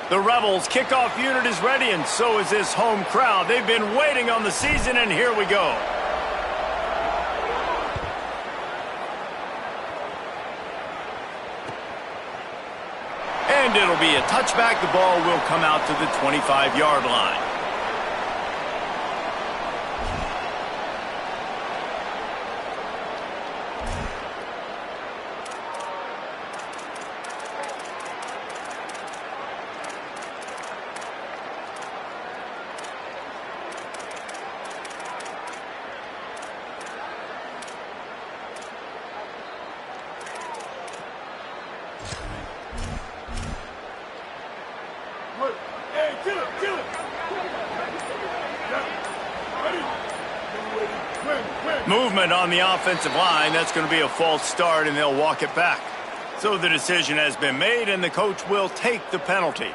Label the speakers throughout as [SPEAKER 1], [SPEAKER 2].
[SPEAKER 1] The Rebels' kickoff unit is ready, and so is this home crowd. They've been waiting on the season, and here we go. And it'll be a touchback. The ball will come out to the 25-yard line. Movement on the offensive line. That's going to be a false start, and they'll walk it back. So the decision has been made, and the coach will take the penalty.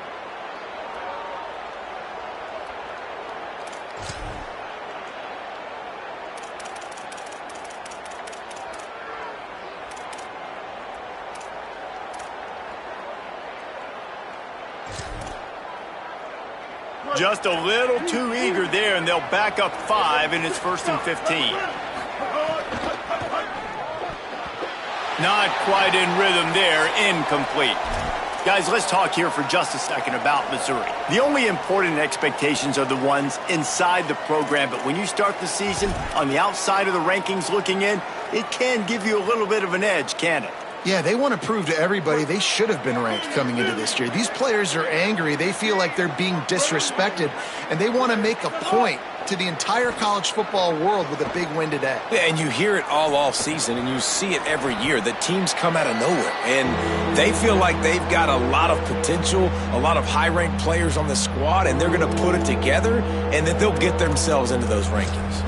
[SPEAKER 1] Just a little too eager there, and they'll back up 5, and it's 1st and 15. Not quite in rhythm there, incomplete. Guys, let's talk here for just a second about Missouri. The only important expectations are the ones inside the program, but when you start the season on the outside of the rankings looking in, it can give you a little bit of an edge, can it?
[SPEAKER 2] Yeah, they want to prove to everybody they should have been ranked coming into this year. These players are angry. They feel like they're being disrespected, and they want to make a point to the entire college football world with a big win today.
[SPEAKER 3] Yeah, and you hear it all season, and you see it every year. The teams come out of nowhere, and they feel like they've got a lot of potential, a lot of high-ranked players on the squad, and they're going to put it together, and that they'll get themselves into those rankings.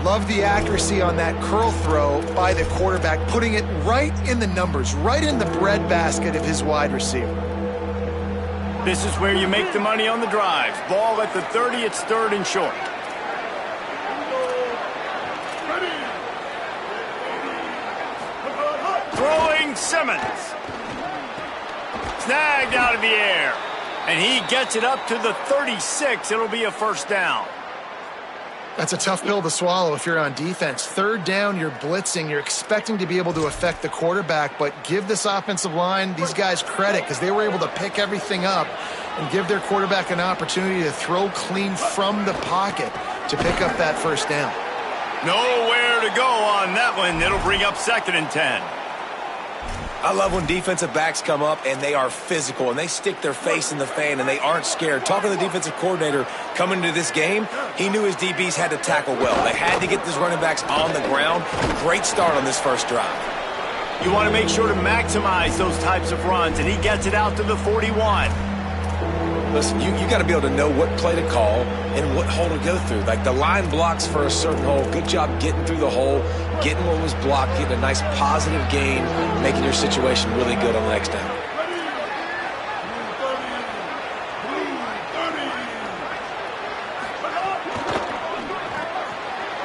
[SPEAKER 2] Love the accuracy on that curl throw by the quarterback, putting it right in the numbers, right in the breadbasket of his wide receiver.
[SPEAKER 1] This is where you make the money on the drives. Ball at the 30, it's 3rd and short. Throwing Simmons. Snagged out of the air. And he gets it up to the 36. It'll be a 1st down.
[SPEAKER 2] That's a tough pill to swallow if you're on defense. 3rd down, you're blitzing. You're expecting to be able to affect the quarterback, but give this offensive line, these guys, credit because they were able to pick everything up and give their quarterback an opportunity to throw clean from the pocket to pick up that 1st down.
[SPEAKER 1] Nowhere to go on that one. It'll bring up 2nd and 10.
[SPEAKER 3] I love when defensive backs come up and they are physical and they stick their face in the fan and they aren't scared. Talking to the defensive coordinator coming into this game, he knew his DBs had to tackle well. They had to get these running backs on the ground. Great start on this 1st drive.
[SPEAKER 1] You want to make sure to maximize those types of runs, and he gets it out to the 41.
[SPEAKER 3] Listen, you got to be able to know what play to call and what hole to go through. Like the line blocks for a certain hole. Good job getting through the hole, getting what was blocked, getting a nice positive gain, making your situation really good on the next down.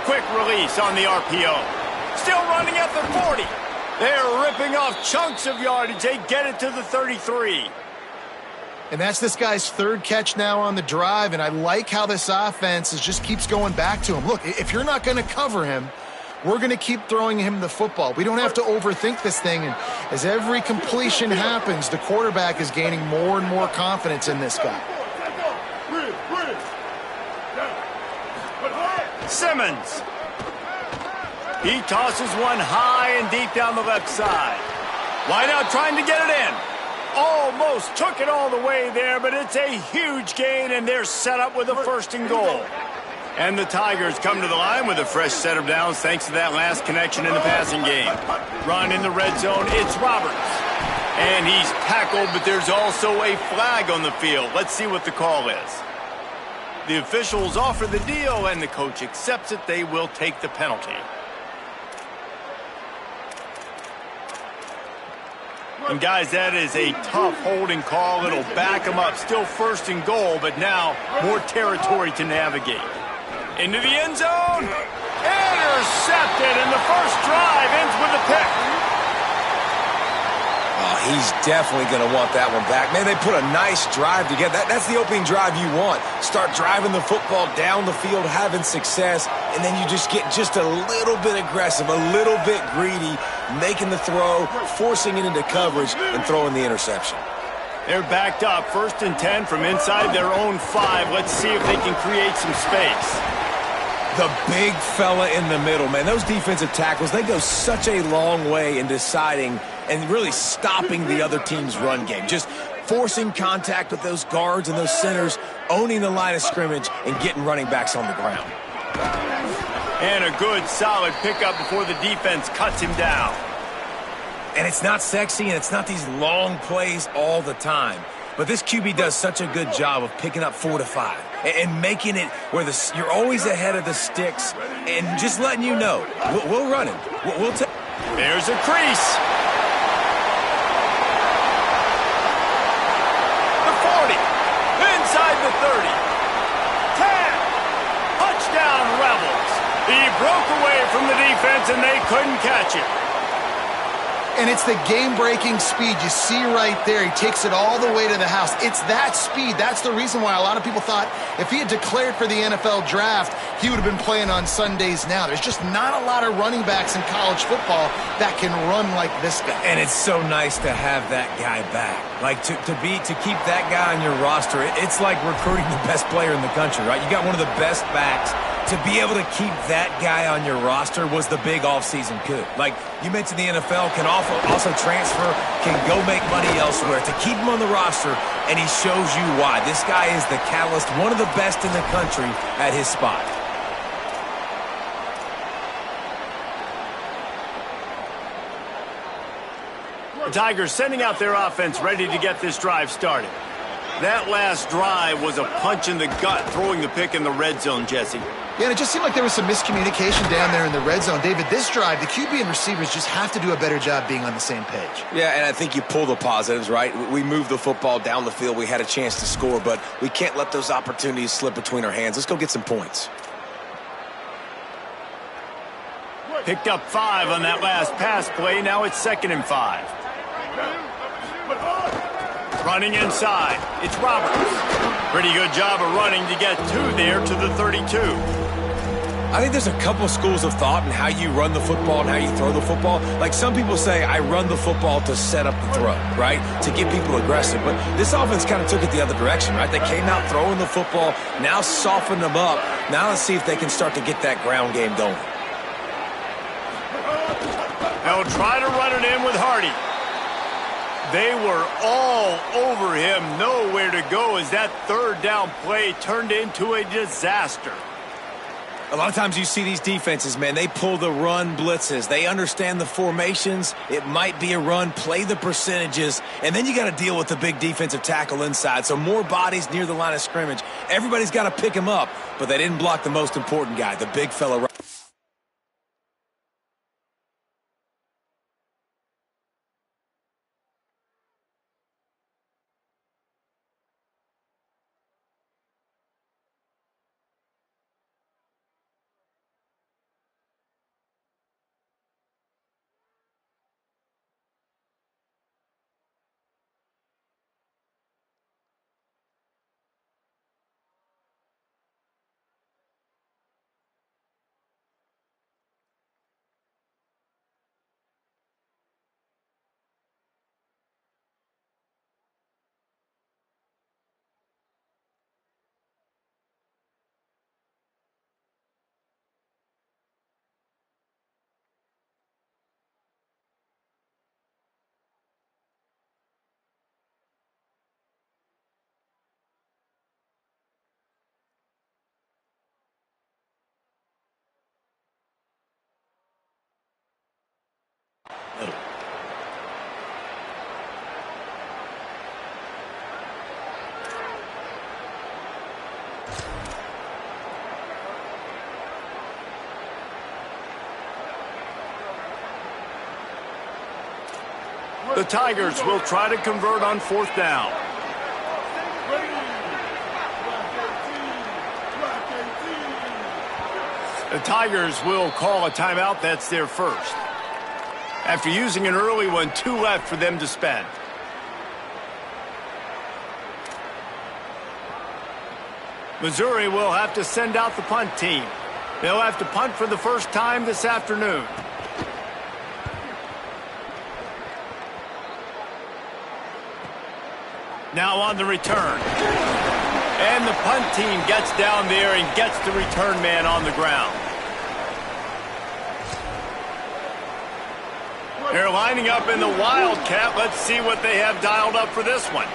[SPEAKER 1] Quick release on the RPO. Still running at the 40. They're ripping off chunks of yardage. They get it to the 33.
[SPEAKER 2] And that's this guy's 3rd catch now on the drive, and I like how this offense just keeps going back to him. Look, if you're not going to cover him, we're going to keep throwing him the football. We don't have to overthink this thing, and as every completion happens, the quarterback is gaining more and more confidence in this guy.
[SPEAKER 1] Simmons. He tosses one high and deep down the left side. Wide out trying to get it in. Almost took it all the way there, but it's a huge gain, and they're set up with a 1st and goal. And the Tigers come to the line with a fresh set of downs thanks to that last connection in the passing game. Run in the red zone, it's Roberts. And he's tackled, but there's also a flag on the field. Let's see what the call is. The officials offer the deal, and the coach accepts it. They will take the penalty. And, guys, that is a tough holding call. It'll back them up. Still 1st and goal, but now more territory to navigate. Into the end zone. Intercepted, and the first drive ends with a pick.
[SPEAKER 3] He he's definitely going to want that one back. Man, they put a nice drive together. That's the opening drive you want. Start driving the football down the field, having success, and then you just get just a little bit aggressive, a little bit greedy, making the throw, forcing it into coverage, and throwing the interception.
[SPEAKER 1] They're backed up, 1st and 10 from inside their own 5. Let's see if they can create some space.
[SPEAKER 3] The big fella in the middle, man. Those defensive tackles, they go such a long way in deciding and really stopping the other team's run game. Just forcing contact with those guards and those centers, owning the line of scrimmage, and getting running backs on the ground.
[SPEAKER 1] And a good, solid pickup before the defense cuts him down.
[SPEAKER 3] And it's not sexy, and it's not these long plays all the time. But this QB does such a good job of picking up 4 to 5 and making it where you're always ahead of the sticks and just letting you know, we'll run him. We'll take.
[SPEAKER 1] There's a crease. The 40. Inside the 30. 10. Touchdown, Rebels. He broke away from the defense, and they couldn't catch him.
[SPEAKER 2] And it's the game-breaking speed you see right there. He takes it all the way to the house. It's that speed. That's the reason why a lot of people thought if he had declared for the NFL draft, he would have been playing on Sundays now. There's just not a lot of running backs in college football that can run like this guy.
[SPEAKER 3] And it's so nice to have that guy back. Like to keep that guy on your roster, it's like recruiting the best player in the country, right? You got one of the best backs. To be able to keep that guy on your roster was the big offseason coup. Like you mentioned, the NFL can also transfer, can go make money elsewhere. To keep him on the roster, and he shows you why. This guy is the catalyst, one of the best in the country at his spot.
[SPEAKER 1] The Tigers sending out their offense ready to get this drive started. That last drive was a punch in the gut, throwing the pick in the red zone, Jesse.
[SPEAKER 2] Yeah, and it just seemed like there was some miscommunication down there in the red zone. David, this drive, the QB and receivers just have to do a better job being on the same page.
[SPEAKER 3] Yeah, and I think you pull the positives, right? We moved the football down the field. We had a chance to score, but we can't let those opportunities slip between our hands. Let's go get some points.
[SPEAKER 1] Picked up 5 on that last pass play. Now it's 2nd and 5. Running inside. It's Roberts. Pretty good job of running to get 2 there to the 32.
[SPEAKER 3] I think there's a couple schools of thought in how you run the football and how you throw the football. Like some people say, I run the football to set up the throw, right? To get people aggressive. But this offense kind of took it the other direction, right? They came out throwing the football, now softened them up. Now let's see if they can start to get that ground game going.
[SPEAKER 1] They'll try to run it in with Hardy. They were all over him, nowhere to go as that 3rd down play turned into a disaster.
[SPEAKER 3] A lot of times you see these defenses, man, they pull the run blitzes. They understand the formations. It might be a run, play the percentages, and then you got to deal with the big defensive tackle inside. So more bodies near the line of scrimmage. Everybody's got to pick him up, but they didn't block the most important guy, the big fella.
[SPEAKER 1] The Tigers will try to convert on 4th down. The Tigers will call a timeout. That's their first. After using an early one, 2 left for them to spend. Missouri will have to send out the punt team. They'll have to punt for the first time this afternoon. Now on the return. And the punt team gets down there and gets the return man on the ground. They're lining up in the Wildcat. Let's see what they have dialed up for this one.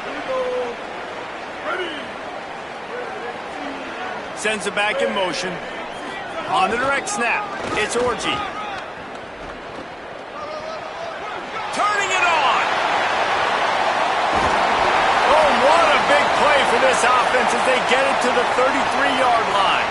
[SPEAKER 1] Sends it back in motion. On the direct snap, it's Orji. Turning it on. Oh, what a big play for this offense as they get it to the 33-yard line.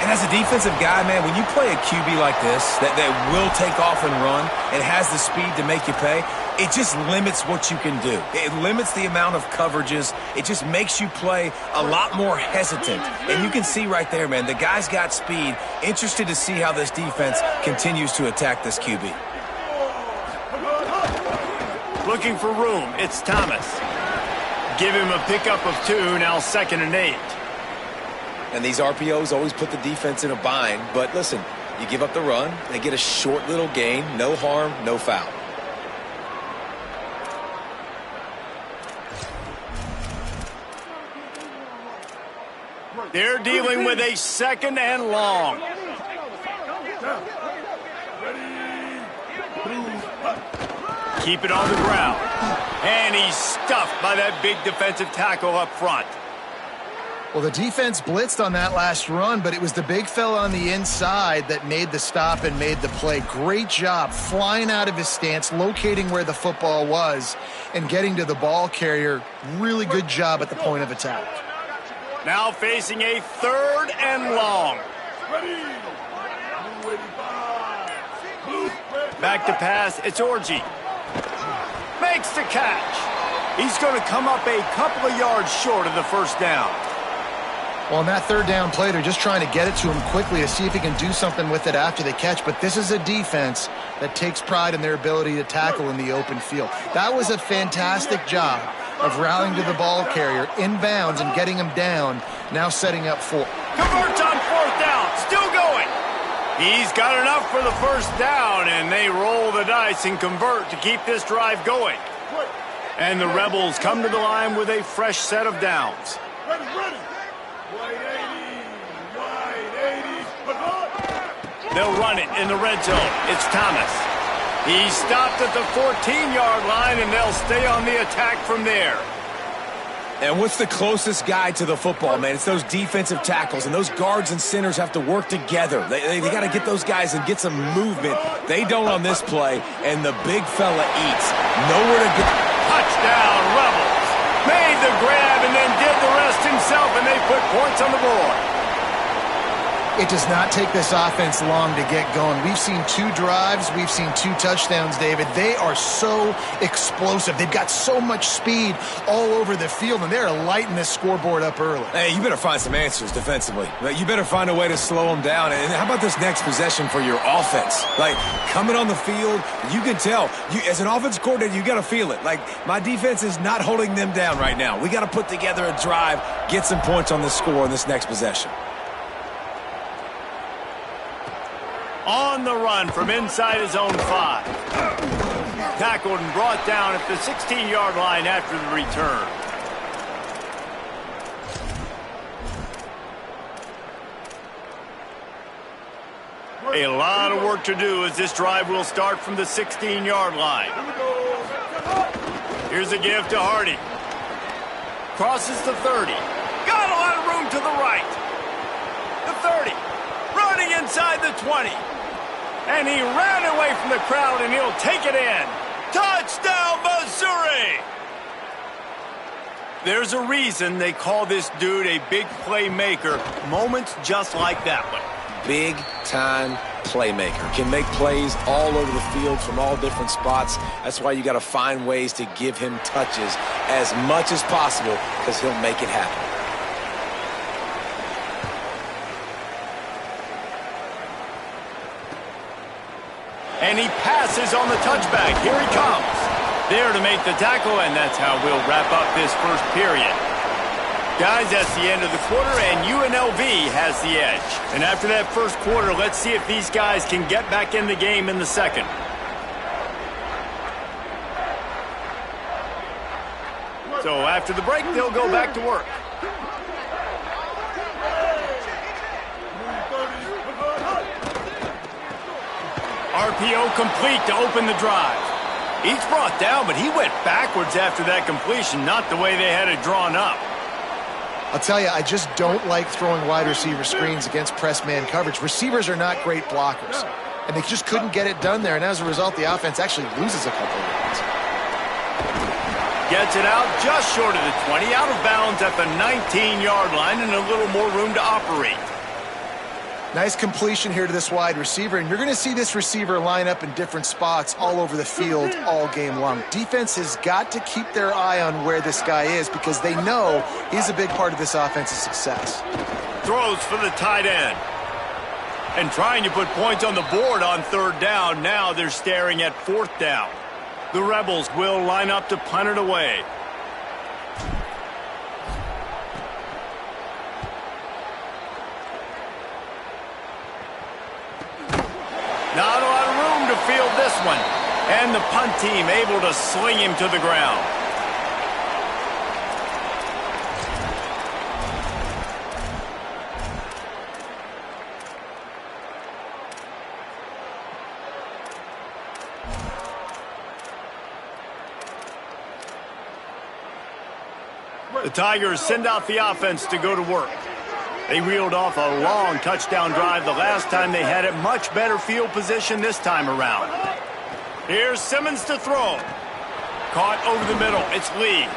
[SPEAKER 3] And as a defensive guy, man, when you play a QB like this that will take off and run and has the speed to make you pay, it just limits what you can do. It limits the amount of coverages. It just makes you play a lot more hesitant. And you can see right there, man, the guy's got speed. Interested to see how this defense continues to attack this QB.
[SPEAKER 1] Looking for room, it's Thomas. Give him a pickup of 2, now 2nd and 8.
[SPEAKER 3] And these RPOs always put the defense in a bind. But listen, you give up the run, they get a short little gain, no harm, no foul.
[SPEAKER 1] They're dealing with a 2nd and long. Keep it on the ground. And he's stuffed by that big defensive tackle up front.
[SPEAKER 2] Well, the defense blitzed on that last run, but it was the big fella on the inside that made the stop and made the play. Great job flying out of his stance, locating where the football was, and getting to the ball carrier. Really good job at the point of attack.
[SPEAKER 1] Now facing a 3rd and long. Back to pass, it's Orji. Makes the catch. He's going to come up a couple of yards short of the first down.
[SPEAKER 2] Well, on that 3rd down play, they're just trying to get it to him quickly to see if he can do something with it after the catch. But this is a defense that takes pride in their ability to tackle in the open field. That was a fantastic job of rallying to the ball carrier, inbounds, and getting him down, now setting up for.
[SPEAKER 1] Converts on 4th down, still going. He's got enough for the first down, and they roll the dice and convert to keep this drive going. And the Rebels come to the line with a fresh set of downs. They'll run it in the red zone. It's Thomas. He's stopped at the 14-yard line, and they'll stay on the attack from there.
[SPEAKER 3] And what's the closest guy to the football, man? It's those defensive tackles, and those guards and centers have to work together. They got to get those guys and get some movement. They don't on this play, and the big fella eats. Nowhere to go.
[SPEAKER 1] Touchdown, Rebels. Made the grab and then did the rest himself, and they put points on the board.
[SPEAKER 2] It does not take this offense long to get going. We've seen 2 drives. We've seen 2 touchdowns, David. They are so explosive. They've got so much speed all over the field, and they're lighting this scoreboard up early.
[SPEAKER 3] Hey, you better find some answers defensively. You better find a way to slow them down. And how about this next possession for your offense? Like, coming on the field, you can tell. As an offense coordinator, you got to feel it. Like, my defense is not holding them down right now. We got to put together a drive, get some points on this score in this next possession.
[SPEAKER 1] On the run from inside his own 5. Tackled and brought down at the 16-yard line after the return. A lot of work to do as this drive will start from the 16-yard line. Here's a give to Hardy. Crosses the 30. Got a lot of room to the right. The 30. Running inside the 20. And he ran away from the crowd, and he'll take it in. Touchdown, Missouri! There's a reason they call this dude a big playmaker. Moments just like that one.
[SPEAKER 3] Big-time playmaker. Can make plays all over the field from all different spots. That's why you got to find ways to give him touches as much as possible, because he'll make it happen.
[SPEAKER 1] And he passes on the touchback. Here he comes. There to make the tackle, and that's how we'll wrap up this first period. Guys, that's the end of the quarter, and UNLV has the edge. And after that first quarter, let's see if these guys can get back in the game in the second. So after the break, they'll go back to work. RPO complete to open the drive. He's brought down, but he went backwards after that completion, not the way they had it drawn up.
[SPEAKER 2] I'll tell you, I just don't like throwing wide receiver screens against press man coverage. Receivers are not great blockers, and they just couldn't get it done there, and as a result, the offense actually loses a couple of yards.
[SPEAKER 1] Gets it out just short of the 20, out of bounds at the 19-yard line, and a little more room to operate.
[SPEAKER 2] Nice completion here to this wide receiver, and you're going to see this receiver line up in different spots all over the field all game long. Defense has got to keep their eye on where this guy is because they know he's a big part of this offense's success.
[SPEAKER 1] Throws for the tight end. And trying to put points on the board on third down. Now they're staring at fourth down. The Rebels will line up to punt it away. Not a lot of room to field this one. And the punt team able to sling him to the ground. The Tigers send out the offense to go to work. They reeled off a long touchdown drive the last time they had it. Much better field position this time around. Here's Simmons to throw. Caught over the middle. It's Lee.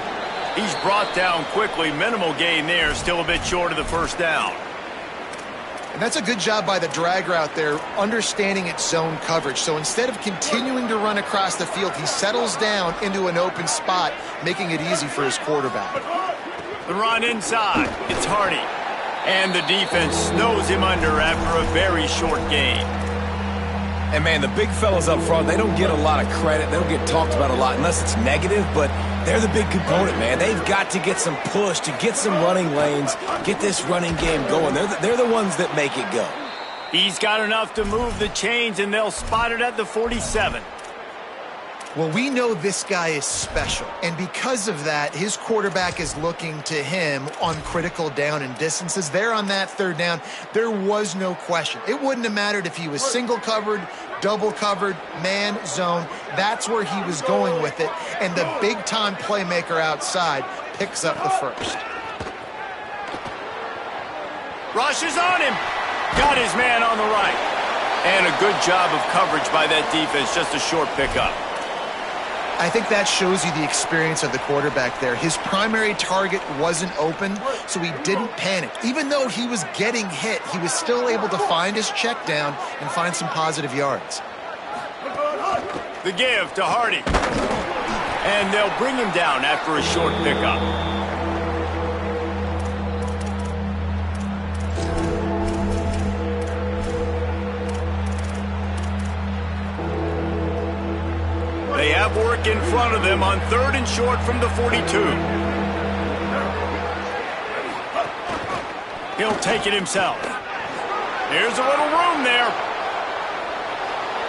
[SPEAKER 1] He's brought down quickly. Minimal gain there. Still a bit short of the first down.
[SPEAKER 2] And that's a good job by the drag route there, understanding its zone coverage. So instead of continuing to run across the field, he settles down into an open spot, making it easy for his quarterback.
[SPEAKER 1] The run inside. It's Hardy. And the defense snows him under after a very short gain.
[SPEAKER 3] And, man, the big fellas up front, they don't get a lot of credit. They don't get talked about a lot unless it's negative, but they're the big component, man. They've got to get some push, to get some running lanes, get this running game going. They're the ones that make it go.
[SPEAKER 1] He's got enough to move the chains, and they'll spot it at the 47.
[SPEAKER 2] Well, we know this guy is special, and because of that, his quarterback is looking to him on critical down and distances. There on that third down, there was no question. It wouldn't have mattered if he was single covered, double covered, man, zone. That's where he was going with it, and the big-time playmaker outside picks up the first.
[SPEAKER 1] Rushes on him. Got his man on the right. And a good job of coverage by that defense, just a short pickup.
[SPEAKER 2] I think that shows you the experience of the quarterback there. His primary target wasn't open, so he didn't panic. Even though he was getting hit, he was still able to find his check down and find some positive yards.
[SPEAKER 1] The give to Hardy. And they'll bring him down after a short pickup. They have work in front of them on third and short from the 42. He'll take it himself. Here's a little room there.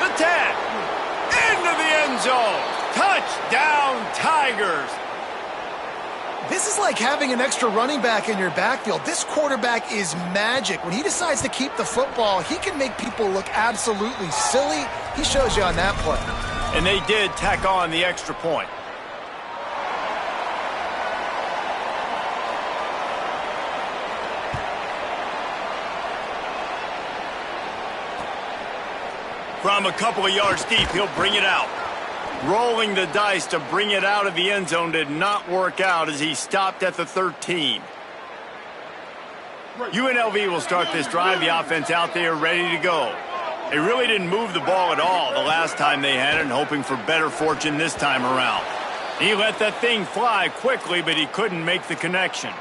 [SPEAKER 1] The 10. Into the end zone. Touchdown, Tigers.
[SPEAKER 2] This is like having an extra running back in your backfield. This quarterback is magic. When he decides to keep the football, he can make people look absolutely silly. He shows you on that play.
[SPEAKER 1] And they did tack on the extra point. From a couple of yards deep, he'll bring it out. Rolling the dice to bring it out of the end zone did not work out as he stopped at the 13. UNLV will start this drive. The offense out there ready to go. They really didn't move the ball at all the last time they had it, and hoping for better fortune this time around. He let that thing fly quickly, but he couldn't make the connection.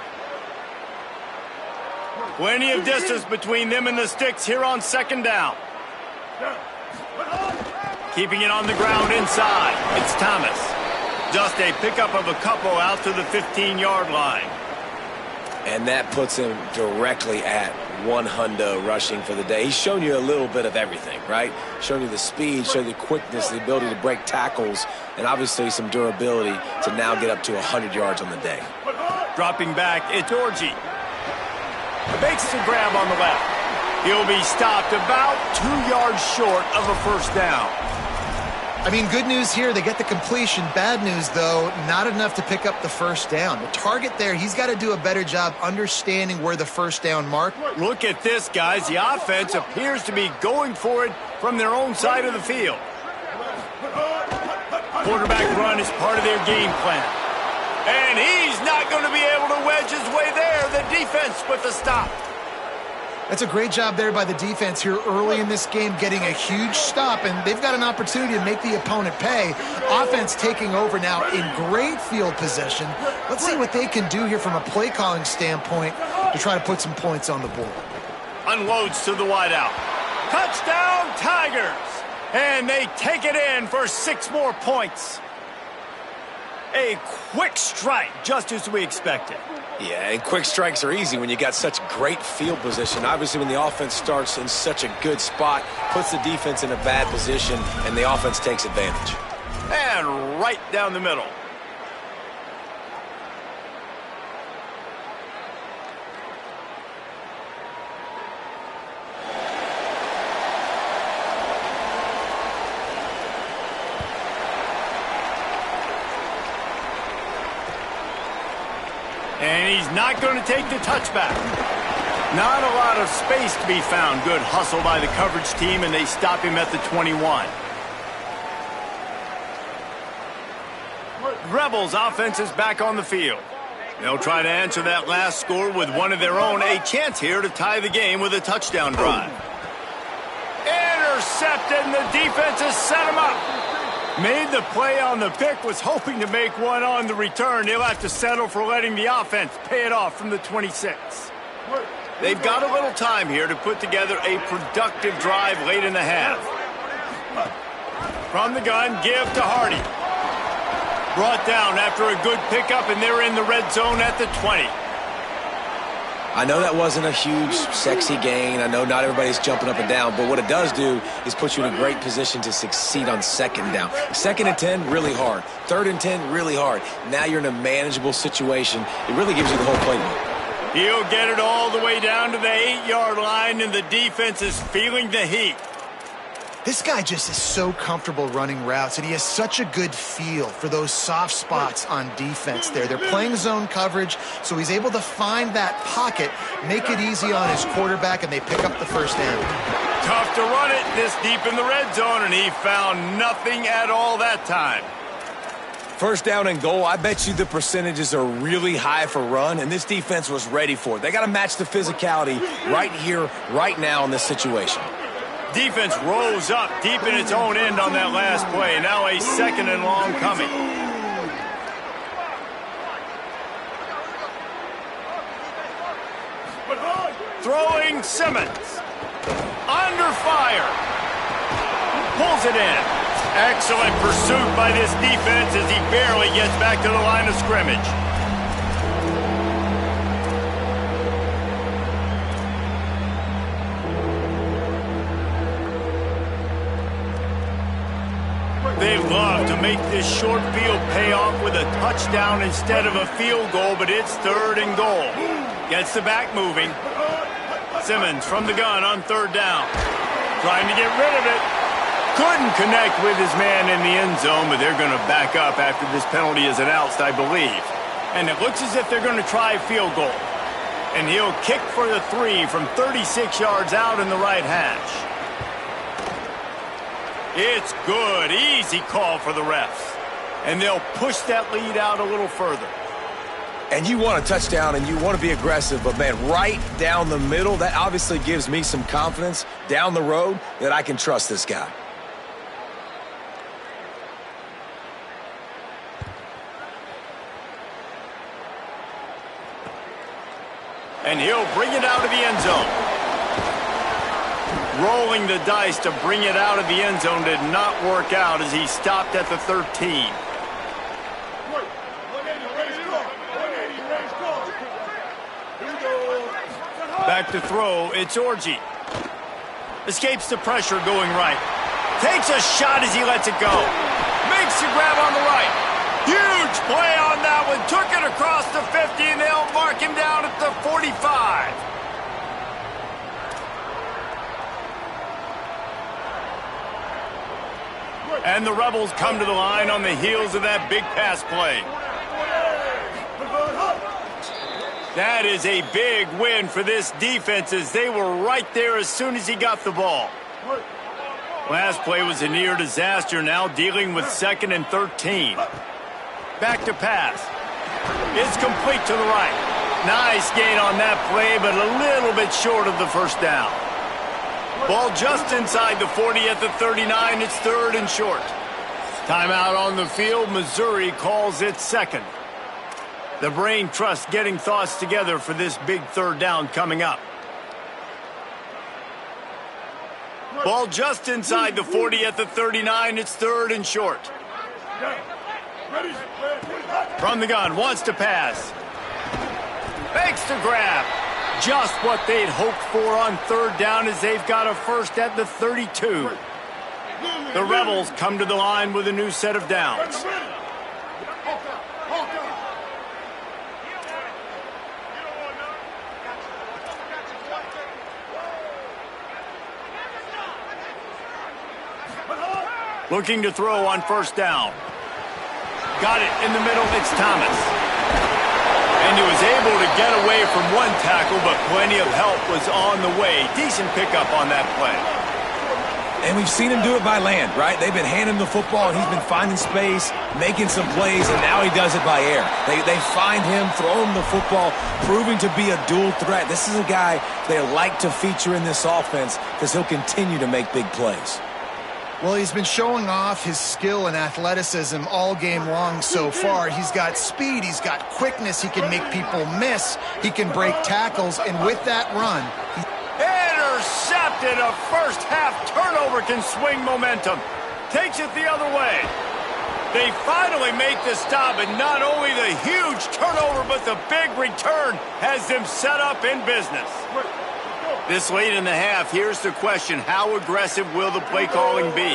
[SPEAKER 1] Plenty of distance between them and the sticks here on second down. Keeping it on the ground inside. It's Thomas. Just a pickup of a couple out to the 15-yard line.
[SPEAKER 3] And that puts him directly at 100 rushing for the day. He's shown you a little bit of everything, right? Shown you the speed, shown you the quickness, the ability to break tackles, and obviously some durability to now get up to 100 yards on the day.
[SPEAKER 1] Dropping back, it's Orji. Makes the grab on the left. He'll be stopped about 2 yards short of a first down.
[SPEAKER 2] I mean, good news here, they get the completion. Bad news, though, not enough to pick up the first down. The target there, he's got to do a better job understanding where the first down mark.
[SPEAKER 1] Look at this, guys. The offense appears to be going for it from their own side of the field. Quarterback run is part of their game plan. And he's not going to be able to wedge his way there. The defense with the stop.
[SPEAKER 2] That's a great job there by the defense here early in this game, getting a huge stop, and they've got an opportunity to make the opponent pay. Offense taking over now in great field position. Let's see what they can do here from a play calling standpoint to try to put some points on the board.
[SPEAKER 1] Unloads to the wideout. Touchdown, Tigers! And they take it in for 6 more points. A quick strike, just as we expected.
[SPEAKER 3] Yeah, and quick strikes are easy when you got such great field position. Obviously, when the offense starts in such a good spot, puts the defense in a bad position, and the offense takes advantage.
[SPEAKER 1] And right down the middle. And he's not going to take the touchback. Not a lot of space to be found. Good hustle by the coverage team, and they stop him at the 21. Rebels offense is back on the field. They'll try to answer that last score with one of their own. A chance here to tie the game with a touchdown drive. Intercepted, and the defense has set him up. Made the play on the pick, was hoping to make one on the return. He'll have to settle for letting the offense pay it off from the 26. They've got a little time here to put together a productive drive late in the half. From the gun, give to Hardy. Brought down after a good pickup, and they're in the red zone at the 20.
[SPEAKER 3] I know that wasn't a huge, sexy gain. I know not everybody's jumping up and down, but what it does do is put you in a great position to succeed on second down. 2nd and 10, really hard. 3rd and 10, really hard. Now you're in a manageable situation. It really gives you the whole playbook.
[SPEAKER 1] He'll get it all the way down to the 8-yard line, and the defense is feeling the heat.
[SPEAKER 2] This guy just is so comfortable running routes, and he has such a good feel for those soft spots on defense there. They're playing zone coverage, so he's able to find that pocket, make it easy on his quarterback, and they pick up the first down.
[SPEAKER 1] Tough to run it this deep in the red zone, and he found nothing at all that time.
[SPEAKER 3] First down and goal, I bet you the percentages are really high for run, and this defense was ready for it. They got to match the physicality right here, right now in this situation.
[SPEAKER 1] Defense rose up deep in its own end on that last play. Now a 2nd and long coming. Throwing Simmons. Under fire. Pulls it in. Excellent pursuit by this defense as he barely gets back to the line of scrimmage. They love to make this short field pay off with a touchdown instead of a field goal, but it's 3rd and goal. Gets the back moving. Simmons from the gun on 3rd down. Trying to get rid of it. Couldn't connect with his man in the end zone, but they're going to back up after this penalty is announced, I believe. And it looks as if they're going to try a field goal. And he'll kick for the 3 from 36 yards out in the right hash. It's good. Easy call for the refs. And they'll push that lead out a little further.
[SPEAKER 3] And you want a touchdown and you want to be aggressive, but, man, right down the middle, that obviously gives me some confidence down the road that I can trust this guy.
[SPEAKER 1] And he'll bring it out of the end zone. Rolling the dice to bring it out of the end zone did not work out as he stopped at the 13. Back to throw, it's Orji. Escapes the pressure going right. Takes a shot as he lets it go. Makes the grab on the right. Huge play on that one. Took it across the 50, and they'll mark him down at the 45. And the Rebels come to the line on the heels of that big pass play. That is a big win for this defense as they were right there as soon as he got the ball. Last play was a near disaster, now dealing with 2nd and 13. Back to pass. It's complete to the right. Nice gain on that play, but a little bit short of the first down. Ball just inside the 40 at the 39. It's 3rd and short. Timeout on the field. Missouri calls it 2nd. The brain trust getting thoughts together for this big 3rd down coming up. Ball just inside the 40 at the 39. It's 3rd and short. From the gun, wants to pass. Makes the grab. Just what they'd hoped for on 3rd down as they've got a first at the 32. The Rebels come to the line with a new set of downs. Looking to throw on 1st down. Got it in the middle, it's Thomas. And he was able to get away from one tackle, but plenty of help was on the way. Decent pickup on that play.
[SPEAKER 3] And we've seen him do it by land, right? They've been handing him the football, and he's been finding space, making some plays, and now he does it by air. They find him, throw him the football, proving to be a dual threat. This is a guy they like to feature in this offense because he'll continue to make big plays.
[SPEAKER 2] Well, he's been showing off his skill and athleticism all game long so far. He's got speed, he's got quickness, he can make people miss, he can break tackles, and with that run...
[SPEAKER 1] Intercepted! A first-half turnover can swing momentum. Takes it the other way. They finally make the stop, and not only the huge turnover, but the big return has them set up in business. This late in the half, here's the question. How aggressive will the play calling be?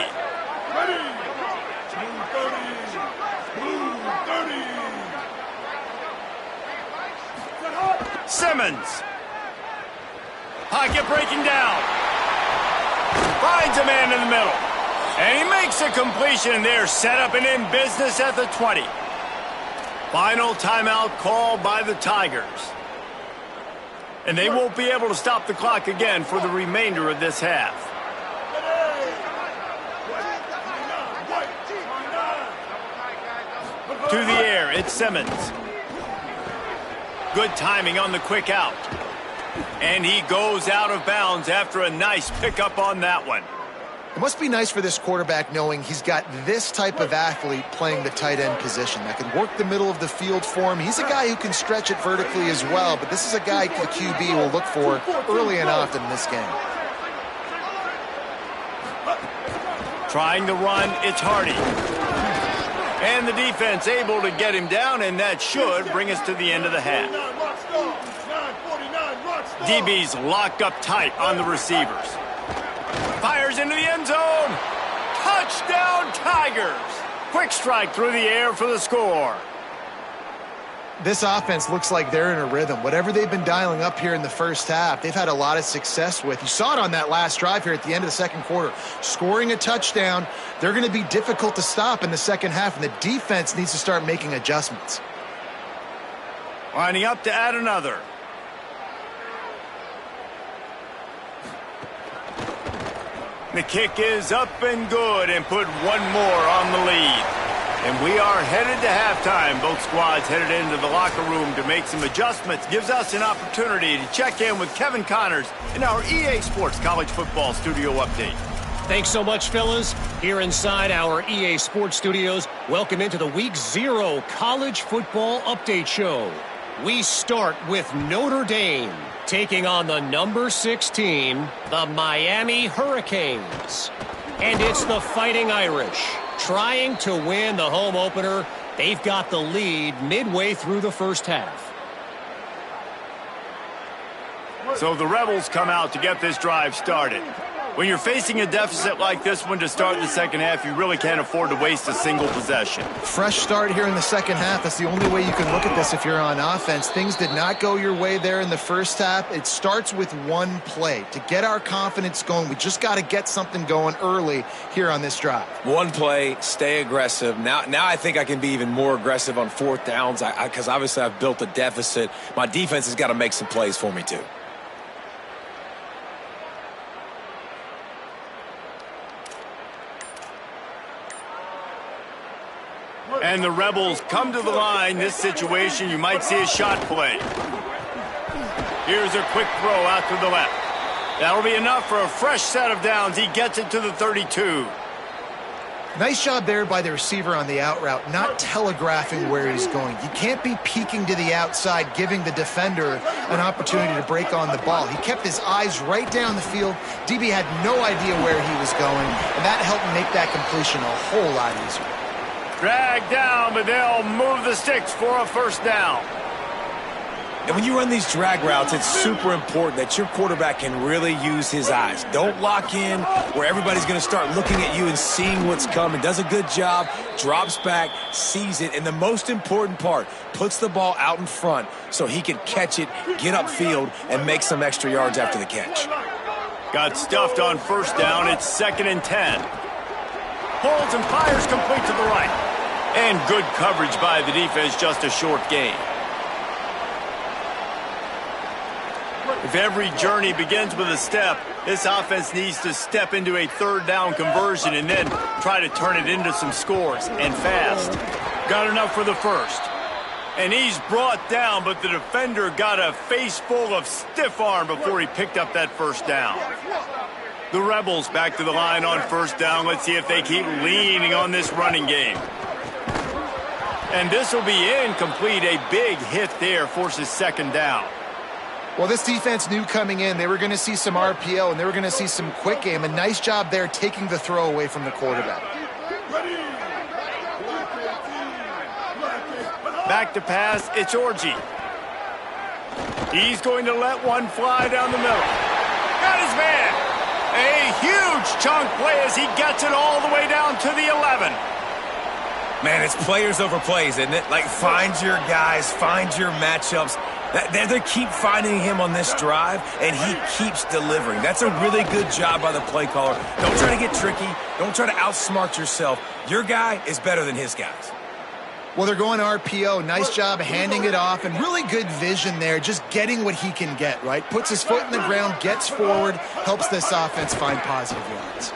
[SPEAKER 1] Simmons. Pocket breaking down. Finds a man in the middle. And he makes a completion there. Set up and in business at the 20. Final timeout called by the Tigers. And they won't be able to stop the clock again for the remainder of this half. To the air, it's Simmons. Good timing on the quick out. And he goes out of bounds after a nice pickup on that one.
[SPEAKER 2] It must be nice for this quarterback knowing he's got this type of athlete playing the tight end position that can work the middle of the field for him. He's a guy who can stretch it vertically as well, but this is a guy the QB will look for early and often in this game.
[SPEAKER 1] Trying to run, it's Hardy. And the defense able to get him down, and that should bring us to the end of the half. DB's locked up tight on the receivers. Fires into the end zone. Touchdown, Tigers. Quick strike through the air for the score.
[SPEAKER 2] This offense looks like they're in a rhythm. Whatever they've been dialing up here in the first half, they've had a lot of success with. You saw it on that last drive here at the end of the second quarter. Scoring a touchdown, they're going to be difficult to stop in the second half, and the defense needs to start making adjustments.
[SPEAKER 1] Lining up to add another. The kick is up and good and put one more on the lead. And we are headed to halftime. Both squads headed into the locker room to make some adjustments. Gives us an opportunity to check in with Kevin Connors in our EA Sports College Football Studio Update.
[SPEAKER 4] Thanks so much, fellas. Here inside our EA Sports Studios, welcome into the Week 0 College Football Update Show. We start with Notre Dame taking on the number 6 team, the Miami Hurricanes. And it's the Fighting Irish trying to win the home opener. They've got the lead midway through the first half.
[SPEAKER 1] So the Rebels come out to get this drive started. When you're facing a deficit like this one to start the second half, you really can't afford to waste a single possession.
[SPEAKER 2] Fresh start here in the second half. That's the only way you can look at this if you're on offense. Things did not go your way there in the first half. It starts with one play. To get our confidence going, we just got to get something going early here on this drive.
[SPEAKER 3] One play, stay aggressive. Now I think I can be even more aggressive on fourth downs because obviously I've built a deficit. My defense has got to make some plays for me too.
[SPEAKER 1] And the Rebels come to the line. This situation, you might see a shot play. Here's a quick throw out to the left. That'll be enough for a fresh set of downs. He gets it to the 32.
[SPEAKER 2] Nice job there by the receiver on the out route, not telegraphing where he's going. You can't be peeking to the outside, giving the defender an opportunity to break on the ball. He kept his eyes right down the field. DB had no idea where he was going, and that helped make that completion a whole lot easier.
[SPEAKER 1] Dragged down, but they'll move the sticks for a first down.
[SPEAKER 3] And when you run these drag routes, it's super important that your quarterback can really use his eyes. Don't lock in where everybody's going to start looking at you and seeing what's coming. Does a good job, drops back, sees it, and the most important part, puts the ball out in front so he can catch it, get upfield, and make some extra yards after the catch.
[SPEAKER 1] Got stuffed on first down. It's 2nd and 10. Holds and fires complete to the right. And good coverage by the defense, just a short gain. If every journey begins with a step, this offense needs to step into a third down conversion and then try to turn it into some scores, and fast. Got enough for the first. And he's brought down, but the defender got a face full of stiff arm before he picked up that first down. The Rebels back to the line on first down. Let's see if they keep leaning on this running game. And this will be incomplete. A big hit there forces second down.
[SPEAKER 2] Well, this defense knew coming in they were going to see some RPO and they were going to see some quick game. A nice job there taking the throw away from the quarterback.
[SPEAKER 1] Back to pass, it's Orji. He's going to let one fly down the middle. Got his man. A huge chunk play as he gets it all the way down to the 11.
[SPEAKER 3] Man, it's players over plays, isn't it? Like, find your guys, find your matchups. They keep finding him on this drive, and he keeps delivering. That's a really good job by the play caller. Don't try to get tricky. Don't try to outsmart yourself. Your guy is better than his guys.
[SPEAKER 2] Well, they're going RPO. Nice job handing it off, and really good vision there, just getting what he can get, right? Puts his foot in the ground, gets forward, helps this offense find positive yards.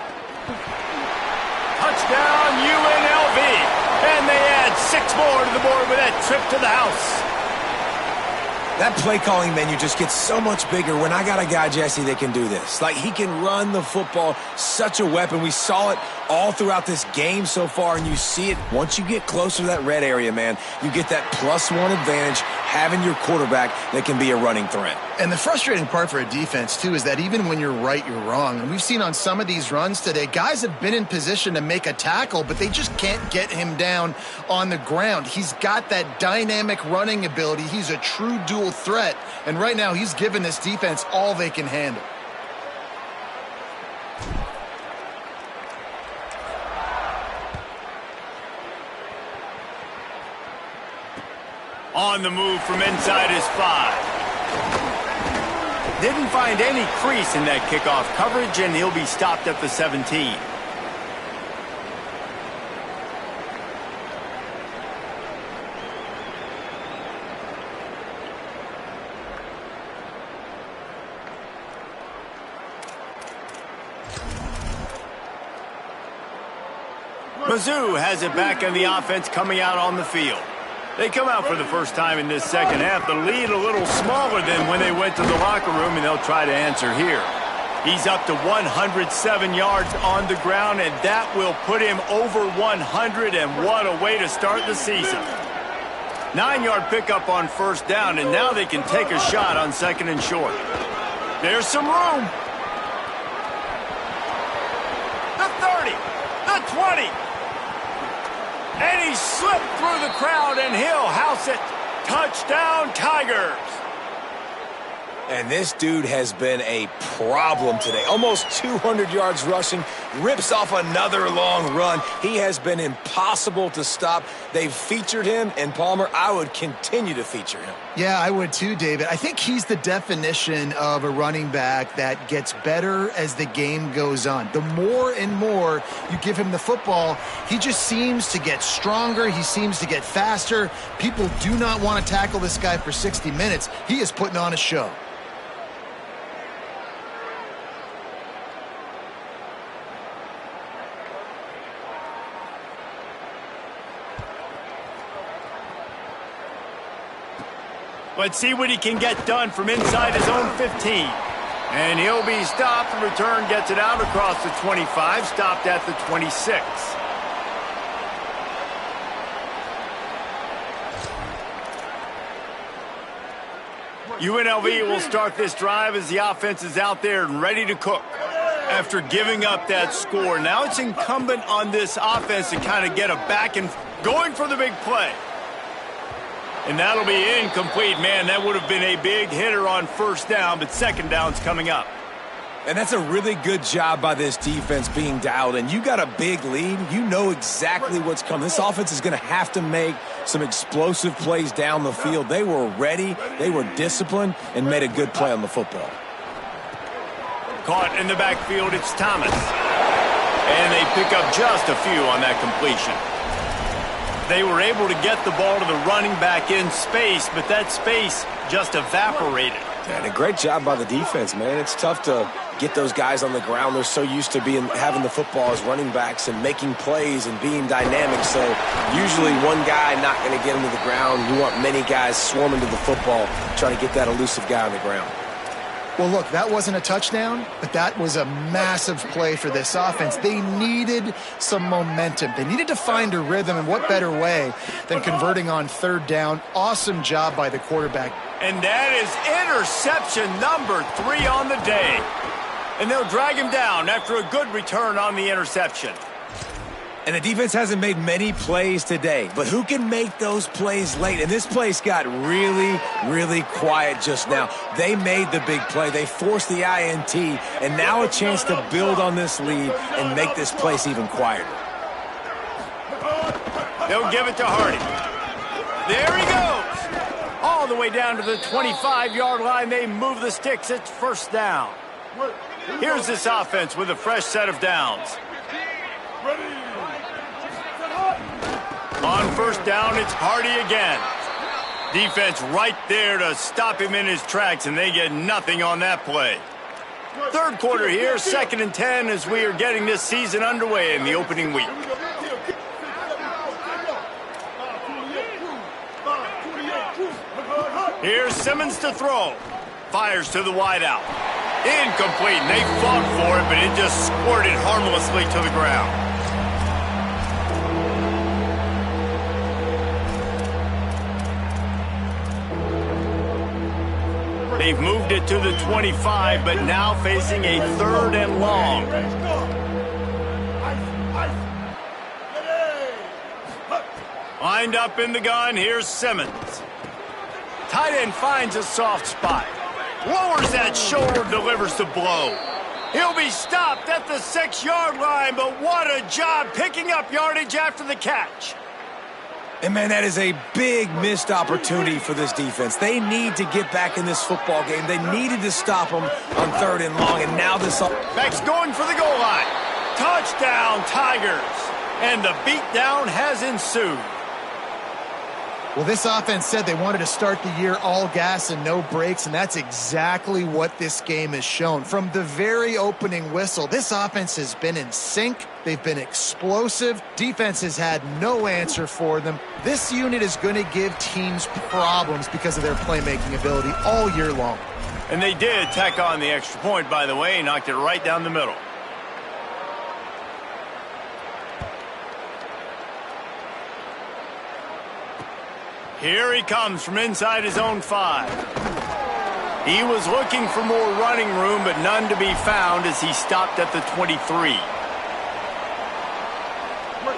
[SPEAKER 1] Touchdown, UNLV. And they add 6 more to the board with that trip to the house.
[SPEAKER 3] That play calling menu just gets so much bigger when I got a guy, Jesse, that can do this. Like, he can run the football, such a weapon. We saw it all throughout this game so far, and you see it once you get closer to that red area, man. You get that +1 advantage having your quarterback that can be a running threat.
[SPEAKER 2] And the frustrating part for a defense, too, is that even when you're right, you're wrong. And we've seen on some of these runs today, guys have been in position to make a tackle, but they just can't get him down on the ground. He's got that dynamic running ability. He's a true dual threat. And right now, he's given this defense all they can handle.
[SPEAKER 1] On the move from inside his 5. Didn't find any crease in that kickoff coverage, and he'll be stopped at the 17. Mizzou has it back in the offense coming out on the field. They come out for the first time in this second half. The lead a little smaller than when they went to the locker room, and they'll try to answer here. He's up to 107 yards on the ground, and that will put him over 100, and what a way to start the season. 9-yard pickup on first down, and now they can take a shot on 2nd and short. There's some room. The 30, the 20. And he slipped through the crowd, and he'll house it. Touchdown, Tigers.
[SPEAKER 3] And this dude has been a problem today. Almost 200 yards rushing, rips off another long run. He has been impossible to stop. They've featured him, and Palmer, I would continue to feature him.
[SPEAKER 2] Yeah, I would too, David. I think he's the definition of a running back that gets better as the game goes on. The more and more you give him the football, he just seems to get stronger. He seems to get faster. People do not want to tackle this guy for 60 minutes. He is putting on a show.
[SPEAKER 1] Let's see what he can get done from inside his own 15. And he'll be stopped. The return gets it out across the 25, stopped at the 26. UNLV will start this drive as the offense is out there and ready to cook. After giving up that score, now it's incumbent on this offense to kind of get it back and going for the big play. And that'll be incomplete. Man, that would have been a big hitter on first down, but second down's coming up.
[SPEAKER 3] And that's a really good job by this defense being dialed in. You got a big lead. You know exactly what's coming. This offense is going to have to make some explosive plays down the field. They were ready, they were disciplined, and made a good play on the football.
[SPEAKER 1] Caught in the backfield, it's Thomas. And they pick up just a few on that completion. They were able to get the ball to the running back in space, but that space just evaporated.
[SPEAKER 3] And a great job by the defense, man. It's tough to get those guys on the ground. They're so used to having the football as running backs and making plays and being dynamic. So usually one guy not going to get him to the ground. You want many guys swarming to the football, trying to get that elusive guy on the ground.
[SPEAKER 2] Well, look, that wasn't a touchdown, but that was a massive play for this offense. They needed some momentum. They needed to find a rhythm, and what better way than converting on third down. Awesome job by the quarterback.
[SPEAKER 1] And that is interception number 3 on the day. And they'll drag him down after a good return on the interception.
[SPEAKER 3] And the defense hasn't made many plays today, but who can make those plays late? And this place got really, really quiet just now. They made the big play. They forced the INT, and now a chance to build on this lead and make this place even quieter.
[SPEAKER 1] They'll give it to Hardy. There he goes. All the way down to the 25-yard line. They move the sticks. It's first down. Here's this offense with a fresh set of downs. On first down, it's Hardy again. Defense right there to stop him in his tracks, and they get nothing on that play. Third quarter here, 2nd and 10 as we are getting this season underway in the opening week. Here's Simmons to throw. Fires to the wideout. Incomplete, and they fought for it, but it just squirted harmlessly to the ground. They've moved it to the 25, but now facing a 3rd and long. Lined up in the gun, here's Simmons. Tight end finds a soft spot. Lowers that shoulder, delivers the blow. He'll be stopped at the 6-yard line, but what a job picking up yardage after the catch.
[SPEAKER 3] And, man, that is a big missed opportunity for this defense. They need to get back in this football game. They needed to stop them on 3rd and long, and now this...
[SPEAKER 1] Back's going for the goal line. Touchdown, Tigers. And the beatdown has ensued.
[SPEAKER 2] Well, this offense said they wanted to start the year all gas and no brakes, and that's exactly what this game has shown. From the very opening whistle, this offense has been in sync. They've been explosive. Defense has had no answer for them. This unit is going to give teams problems because of their playmaking ability all year long.
[SPEAKER 1] And they did tack on the extra point, by the way, knocked it right down the middle. Here he comes from inside his own 5. He was looking for more running room, but none to be found as he stopped at the 23.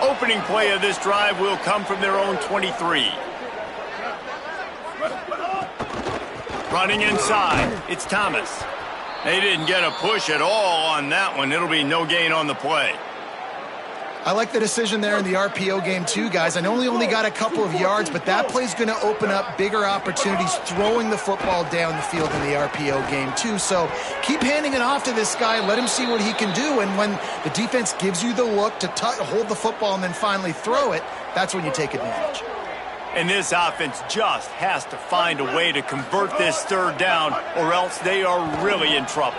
[SPEAKER 1] Opening play of this drive will come from their own 23. Running inside, it's Thomas. They didn't get a push at all on that one. It'll be no gain on the play.
[SPEAKER 2] I like the decision there in the RPO game too, guys. I know he only got a couple of yards, but that play's going to open up bigger opportunities throwing the football down the field in the RPO game too. So keep handing it off to this guy. Let him see what he can do. And when the defense gives you the look to hold the football and then finally throw it, that's when you take advantage.
[SPEAKER 1] And this offense just has to find a way to convert this third down, or else they are really in trouble.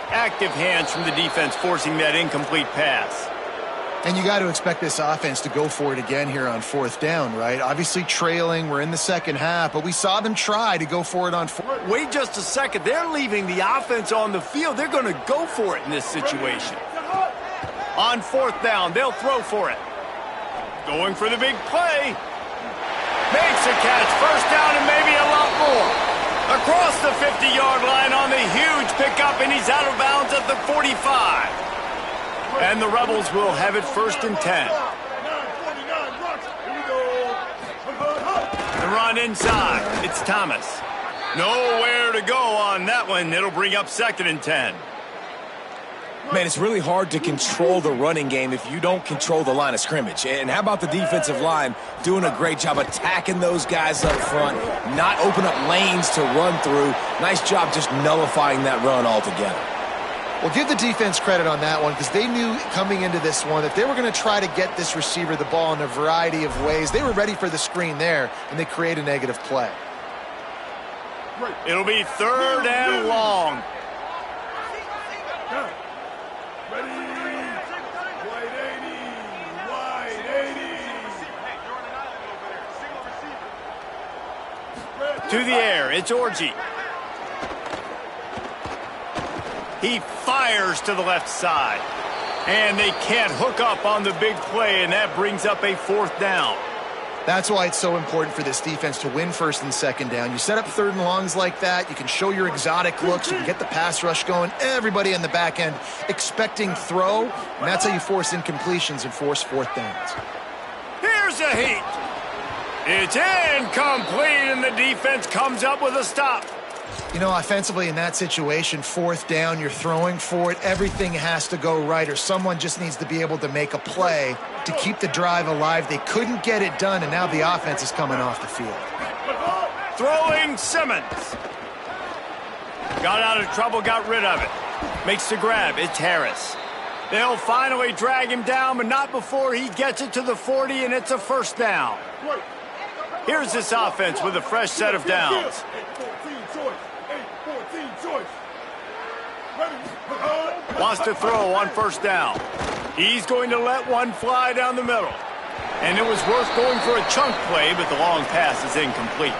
[SPEAKER 1] Active hands from the defense forcing that incomplete pass.
[SPEAKER 2] And you got to expect this offense to go for it again here on fourth down, right? Obviously trailing, we're in the second half, but we saw them try to go for it on fourth.
[SPEAKER 1] Wait just a second. They're leaving the offense on the field. They're going to go for it in this situation. On fourth down, they'll throw for it. Going for the big play. Makes a catch. First down and maybe a lot more. Across the 50-yard line on the huge pickup, and he's out of bounds at the 45. And the Rebels will have it 1st and 10. The run inside. It's Thomas. Nowhere to go on that one. It'll bring up 2nd and 10.
[SPEAKER 3] Man, it's really hard to control the running game if you don't control the line of scrimmage. And how about the defensive line doing a great job attacking those guys up front, not open up lanes to run through. Nice job just nullifying that run altogether.
[SPEAKER 2] Well, give the defense credit on that one because they knew coming into this one that they were going to try to get this receiver the ball in a variety of ways. They were ready for the screen there, and they create a negative play.
[SPEAKER 1] It'll be 3rd and long. To the air, it's Orji. He fires to the left side. And they can't hook up on the big play, and that brings up a 4th down.
[SPEAKER 2] That's why it's so important for this defense to win 1st and 2nd down. You set up 3rd and longs like that, you can show your exotic looks, you can get the pass rush going, everybody in the back end expecting throw, and that's how you force incompletions and force 4th downs.
[SPEAKER 1] Here's a heat. It's incomplete, and the defense comes up with a stop.
[SPEAKER 2] You know, offensively in that situation, 4th down, you're throwing for it, everything has to go right, or someone just needs to be able to make a play to keep the drive alive. They couldn't get it done, and now the offense is coming off the field.
[SPEAKER 1] Throwing Simmons. Got out of trouble, got rid of it. Makes the grab, it's Harris. They'll finally drag him down, but not before he gets it to the 40, and it's a 1st down. Here's this offense with a fresh set of downs. Wants to throw on 1st down. He's going to let one fly down the middle. And it was worth going for a chunk play, but the long pass is incomplete.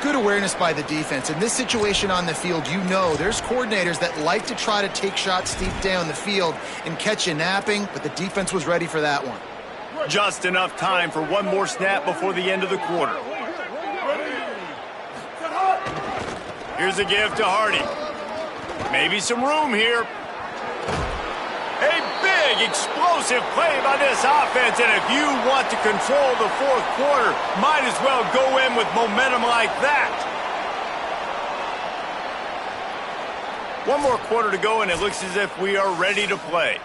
[SPEAKER 2] Good awareness by the defense. In this situation on the field, you know there's coordinators that like to try to take shots deep down the field and catch you napping, but the defense was ready for that one.
[SPEAKER 1] Just enough time for one more snap before the end of the quarter. Here's a give to Hardy. Maybe some room here. A big, explosive play by this offense, and if you want to control the 4th quarter, might as well go in with momentum like that. One more quarter to go, and it looks as if we are ready to play.